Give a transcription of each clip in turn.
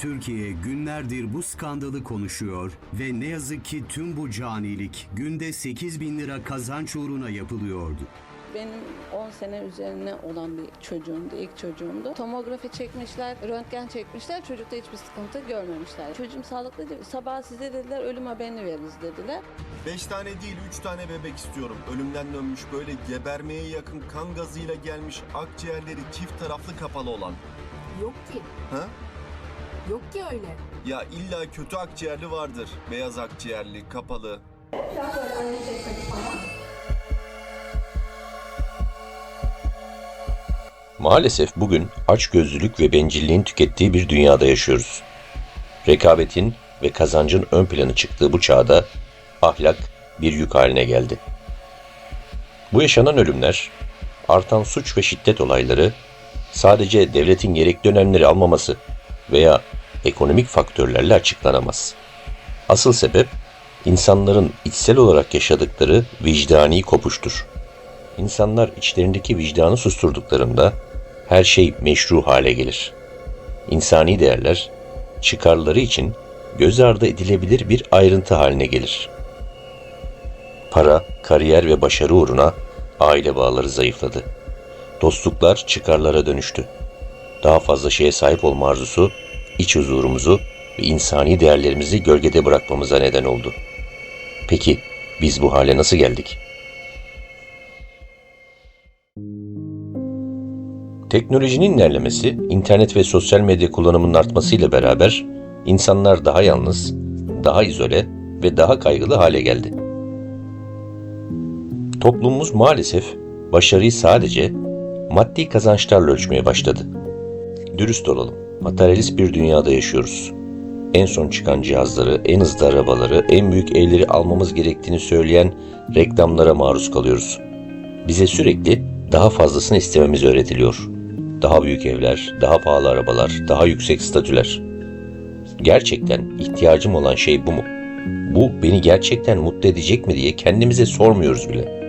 Türkiye günlerdir bu skandalı konuşuyor ve ne yazık ki tüm bu canilik günde 8.000 lira kazanç uğruna yapılıyordu. Benim 10 sene üzerine olan bir çocuğumdu, ilk çocuğumdu. Tomografi çekmişler, röntgen çekmişler, çocukta hiçbir sıkıntı görmemişler. Çocuğum sağlıklıydı, sabah size dediler ölüm haberini veririz dediler. 5 tane değil 3 tane bebek istiyorum. Ölümden dönmüş böyle gebermeye yakın kan gazıyla gelmiş akciğerleri çift taraflı kapalı olan. Yok ki. Ha? Yok ki öyle. Ya illa kötü akciğerli vardır. Beyaz akciğerli, kapalı. Maalesef bugün açgözlülük ve bencilliğin tükettiği bir dünyada yaşıyoruz. Rekabetin ve kazancın ön plana çıktığı bu çağda ahlak bir yük haline geldi. Bu yaşanan ölümler, artan suç ve şiddet olayları sadece devletin gerekli önlemleri almaması veya ekonomik faktörlerle açıklanamaz. Asıl sebep insanların içsel olarak yaşadıkları vicdani kopuştur. İnsanlar içlerindeki vicdanı susturduklarında her şey meşru hale gelir. İnsani değerler, çıkarları için göz ardı edilebilir bir ayrıntı haline gelir. Para, kariyer ve başarı uğruna aile bağları zayıfladı. Dostluklar çıkarlara dönüştü. Daha fazla şeye sahip olma arzusu, iç huzurumuzu ve insani değerlerimizi gölgede bırakmamıza neden oldu. Peki biz bu hale nasıl geldik? Teknolojinin ilerlemesi, internet ve sosyal medya kullanımının artmasıyla beraber insanlar daha yalnız, daha izole ve daha kaygılı hale geldi. Toplumumuz maalesef başarıyı sadece maddi kazançlarla ölçmeye başladı. Dürüst olalım, materyalist bir dünyada yaşıyoruz. En son çıkan cihazları, en hızlı arabaları, en büyük evleri almamız gerektiğini söyleyen reklamlara maruz kalıyoruz. Bize sürekli daha fazlasını istememiz öğretiliyor. Daha büyük evler, daha pahalı arabalar, daha yüksek statüler. Gerçekten ihtiyacım olan şey bu mu? Bu beni gerçekten mutlu edecek mi diye kendimize sormuyoruz bile.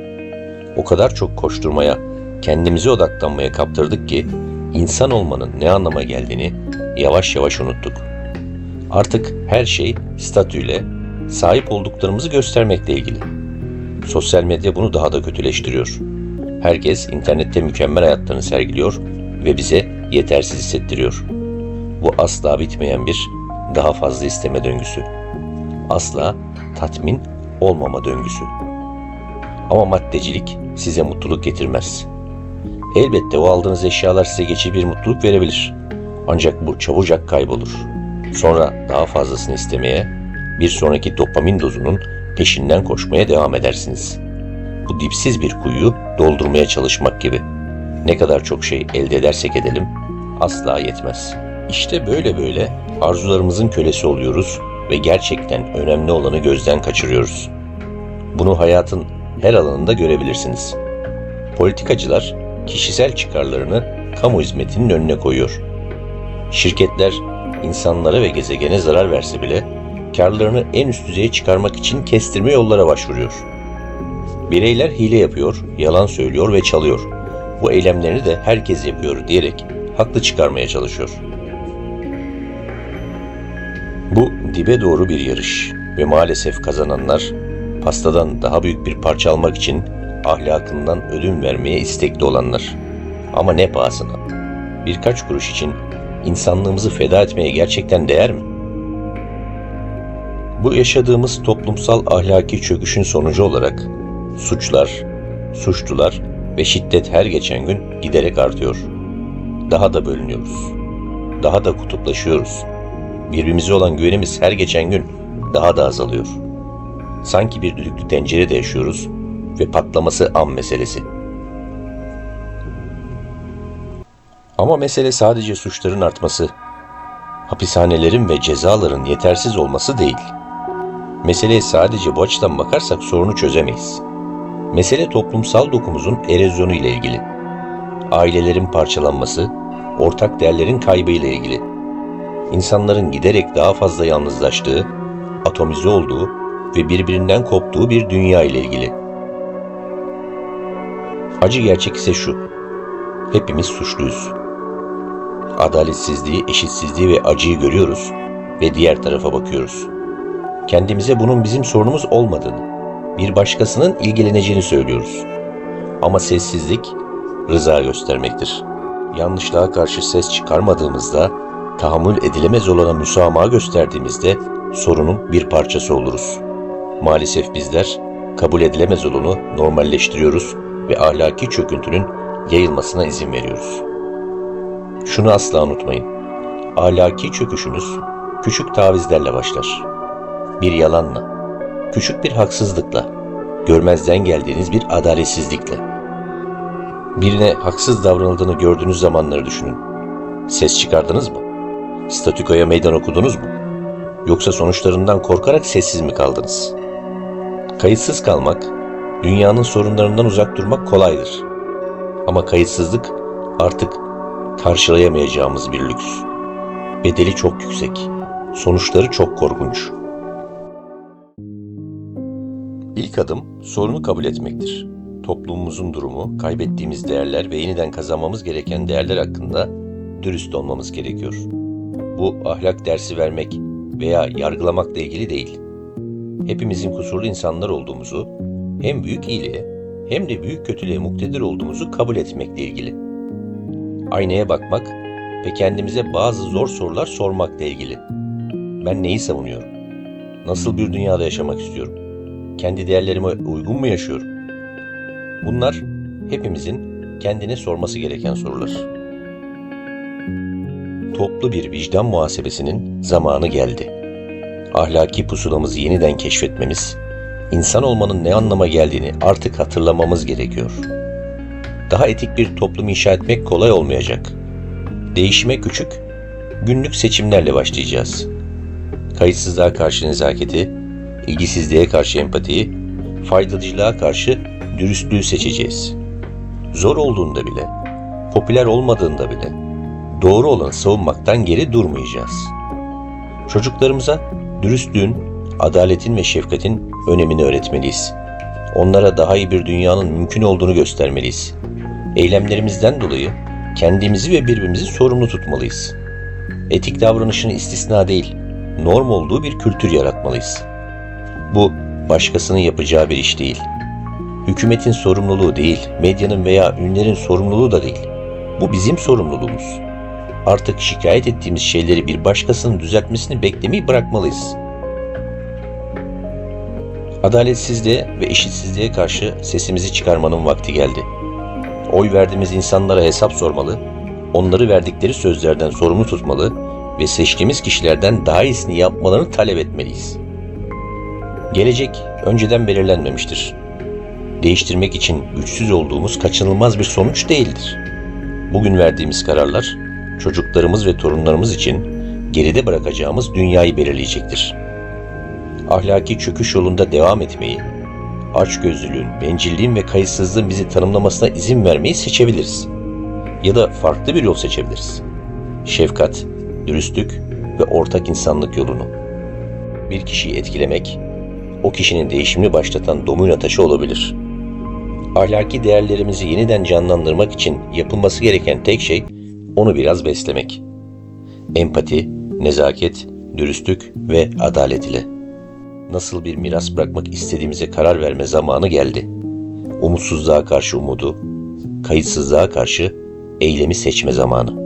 O kadar çok koşturmaya, kendimize odaklanmaya kaptırdık ki insan olmanın ne anlama geldiğini yavaş yavaş unuttuk. Artık her şey statüyle, sahip olduklarımızı göstermekle ilgili. Sosyal medya bunu daha da kötüleştiriyor. Herkes internette mükemmel hayatlarını sergiliyor ve bize yetersiz hissettiriyor. Bu asla bitmeyen bir daha fazla isteme döngüsü. Asla tatmin olmama döngüsü. Ama maddecilik size mutluluk getirmez. Elbette o aldığınız eşyalar size geçici bir mutluluk verebilir. Ancak bu çabucak kaybolur. Sonra daha fazlasını istemeye, bir sonraki dopamin dozunun peşinden koşmaya devam edersiniz. Bu dipsiz bir kuyuyu doldurmaya çalışmak gibi. Ne kadar çok şey elde edersek edelim, asla yetmez. İşte böyle arzularımızın kölesi oluyoruz ve gerçekten önemli olanı gözden kaçırıyoruz. Bunu hayatın her alanında görebilirsiniz. Politikacılar kişisel çıkarlarını kamu hizmetinin önüne koyuyor. Şirketler insanlara ve gezegene zarar verse bile karlarını en üst düzeye çıkarmak için kestirme yollara başvuruyor. Bireyler hile yapıyor, yalan söylüyor ve çalıyor. Bu eylemlerini de herkes yapıyor diyerek haklı çıkarmaya çalışıyor. Bu dibe doğru bir yarış ve maalesef kazananlar pastadan daha büyük bir parça almak için ahlakından ödün vermeye istekli olanlar. Ama ne pahasına? Birkaç kuruş için insanlığımızı feda etmeye gerçekten değer mi? Bu yaşadığımız toplumsal ahlaki çöküşün sonucu olarak suçlar, suçlular ve şiddet her geçen gün giderek artıyor. Daha da bölünüyoruz. Daha da kutuplaşıyoruz. Birbirimize olan güvenimiz her geçen gün daha da azalıyor. Sanki bir düdüklü tencerede yaşıyoruz ve patlaması an meselesi. Ama mesele sadece suçların artması, hapishanelerin ve cezaların yetersiz olması değil. Meseleye sadece bu açıdan bakarsak sorunu çözemeyiz. Mesele toplumsal dokumuzun erozyonu ile ilgili. Ailelerin parçalanması, ortak değerlerin kaybı ile ilgili. İnsanların giderek daha fazla yalnızlaştığı, atomize olduğu ve birbirinden koptuğu bir dünya ile ilgili. Acı gerçek ise şu: hepimiz suçluyuz. Adaletsizliği, eşitsizliği ve acıyı görüyoruz ve diğer tarafa bakıyoruz. Kendimize bunun bizim sorunumuz olmadığını, bir başkasının ilgileneceğini söylüyoruz. Ama sessizlik, rıza göstermektir. Yanlışlığa karşı ses çıkarmadığımızda, tahammül edilemez olana müsamaha gösterdiğimizde sorunun bir parçası oluruz. Maalesef bizler kabul edilemez olanı normalleştiriyoruz ve ahlaki çöküntünün yayılmasına izin veriyoruz. Şunu asla unutmayın. Ahlaki çöküşünüz küçük tavizlerle başlar. Bir yalanla, küçük bir haksızlıkla, görmezden geldiğiniz bir adaletsizlikle. Birine haksız davranıldığını gördüğünüz zamanları düşünün. Ses çıkardınız mı? Statükoya meydan okudunuz mu? Yoksa sonuçlarından korkarak sessiz mi kaldınız? Kayıtsız kalmak, dünyanın sorunlarından uzak durmak kolaydır. Ama kayıtsızlık artık karşılayamayacağımız bir lüks. Bedeli çok yüksek, sonuçları çok korkunç. İlk adım sorunu kabul etmektir. Toplumumuzun durumu, kaybettiğimiz değerler ve yeniden kazanmamız gereken değerler hakkında dürüst olmamız gerekiyor. Bu ahlak dersi vermek veya yargılamakla ilgili değil. Hepimizin kusurlu insanlar olduğumuzu, hem büyük iyiliğe hem de büyük kötülüğe muktedir olduğumuzu kabul etmekle ilgili. Aynaya bakmak ve kendimize bazı zor sorular sormakla ilgili. Ben neyi savunuyorum? Nasıl bir dünyada yaşamak istiyorum? Kendi değerlerime uygun mu yaşıyorum? Bunlar hepimizin kendine sorması gereken sorular. Toplu bir vicdan muhasebesinin zamanı geldi. Ahlaki pusulamızı yeniden keşfetmemiz, insan olmanın ne anlama geldiğini artık hatırlamamız gerekiyor. Daha etik bir toplum inşa etmek kolay olmayacak. Değişime küçük, günlük seçimlerle başlayacağız. Kayıtsızlığa karşı nezaketi, ilgisizliğe karşı empatiyi, faydalıcılığa karşı dürüstlüğü seçeceğiz. Zor olduğunda bile, popüler olmadığında bile doğru olanı savunmaktan geri durmayacağız. Çocuklarımıza dürüstlüğün, adaletin ve şefkatin önemini öğretmeliyiz. Onlara daha iyi bir dünyanın mümkün olduğunu göstermeliyiz. Eylemlerimizden dolayı kendimizi ve birbirimizi sorumlu tutmalıyız. Etik davranışın istisna değil, norm olduğu bir kültür yaratmalıyız. Bu başkasının yapacağı bir iş değil. Hükümetin sorumluluğu değil, medyanın veya ünlülerin sorumluluğu da değil. Bu bizim sorumluluğumuz. Artık şikayet ettiğimiz şeyleri bir başkasının düzeltmesini beklemeyi bırakmalıyız. Adaletsizliğe ve eşitsizliğe karşı sesimizi çıkarmanın vakti geldi. Oy verdiğimiz insanlara hesap sormalı, onları verdikleri sözlerden sorumlu tutmalı ve seçtiğimiz kişilerden daha iyisini yapmalarını talep etmeliyiz. Gelecek önceden belirlenmemiştir. Değiştirmek için güçsüz olduğumuz kaçınılmaz bir sonuç değildir. Bugün verdiğimiz kararlar, çocuklarımız ve torunlarımız için geride bırakacağımız dünyayı belirleyecektir. Ahlaki çöküş yolunda devam etmeyi, açgözlülüğün, bencilliğin ve kayıtsızlığın bizi tanımlamasına izin vermeyi seçebiliriz. Ya da farklı bir yol seçebiliriz. Şefkat, dürüstlük ve ortak insanlık yolunu. Bir kişiyi etkilemek, o kişinin değişimini başlatan domino taşı olabilir. Ahlaki değerlerimizi yeniden canlandırmak için yapılması gereken tek şey onu biraz beslemek. Empati, nezaket, dürüstlük ve adalet ile. Nasıl bir miras bırakmak istediğimize karar verme zamanı geldi. Umutsuzluğa karşı umudu, kayıtsızlığa karşı eylemi seçme zamanı.